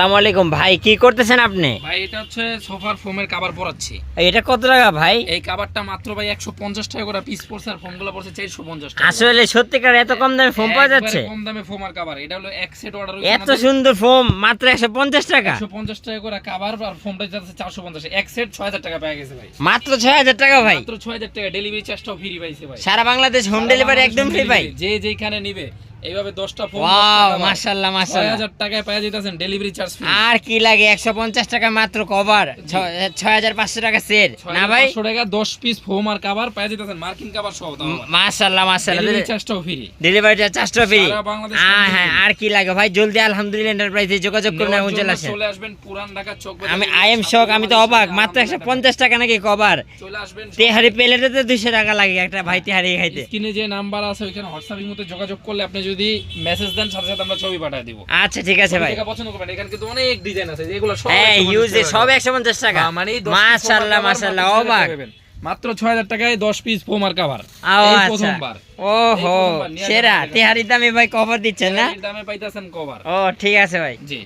আসসালামু আলাইকুম ভাই, কি করতেছেন আপনি? ভাই এটা হচ্ছে সোফার ফোমের কভার পরাচ্ছি। এটা কত টাকা ভাই? এই কভারটা মাত্র ভাই 150 টাকা করে পিস পড়ছে, আর ফোমগুলো পড়ছে 450 টাকা। আসলে সত্যিকার এত কম দামে ফোম পাওয়া যাচ্ছে? কম দামে ফোম আর কভার, এটা হলো এক সেট অর্ডার এত সুন্দর ফোম মাত্র 150 টাকা? 150 টাকা করে কভার, আর ফোমটা যাচ্ছে 450। এক সেট 6000 টাকা পেয়ে গেছে ভাই। মাত্র 6000 টাকা ভাই? মাত্র 6000 টাকা, ডেলিভারি চার্জটাও ফ্রি পাইছে ভাই। সারা বাংলাদেশ হোম ডেলিভারি একদম ফ্রি ভাই? যে যেখানে নিবে এইভাবে 10টা ফোম, ওয়াও মাশাআল্লাহ মাশাআল্লাহ, 6000 টাকায় পেয়ে যেতেছেন, ডেলিভারি চার্জ ফ্রি। আর কি লাগে? 150 টাকা মাত্র কভার, 6500 টাকা সেট না ভাই? 500 টাকা 10 পিস ফোম আর কভার পেয়ে যেতেছেন, মার্কিন কভার সহ দাও ভাই। মাশাআল্লাহ মাশাআল্লাহ, ডেলিভারি চার্জটাও ফ্রি। ডেলিভারি চার্জটা ফ্রি। সারা বাংলাদেশ হ্যাঁ, আর কি লাগে ভাই? জলদি আলহামদুলিল্লাহ এন্টারপ্রাইজে যোগাযোগ করুন এবং চলে আসবেন পুরান ঢাকা চক বাজার। আমি এম শক, আমি তো অবাক, মাত্র 150 টাকা নাকি কভার? চলে আসবেন। তেহারি প্লেটে তো 200 টাকা লাগে একটা ভাই তেহারি খাইতে। স্ক্রিনে যে নাম্বার আছে ওইখানে হোয়াটসঅ্যাপের মধ্যে যোগাযোগ করলে আপনি যদি মেসেজ দেন, সাথে সাথে আমরা ছবি পাঠিয়ে দিব। আচ্ছা ঠিক আছে ভাই। যেটা পছন্দ করবেন, এখানে কিন্তু অনেক ডিজাইন আছে, যেগুলো সব হ্যাঁ ইউজ সব 150 টাকা। মানে মাশাআল্লাহ মাশাআল্লাহ, অবাক। মাত্র 6000 টাকায় 10 পিস ফোম আর কভার। এই আচ্ছা প্রথমবার। ওহো, সেরা তেহারি দামে ভাই কভার দিচ্ছেন না? এই দামে পাইতাছেন কভার। ও ঠিক আছে ভাই। জি।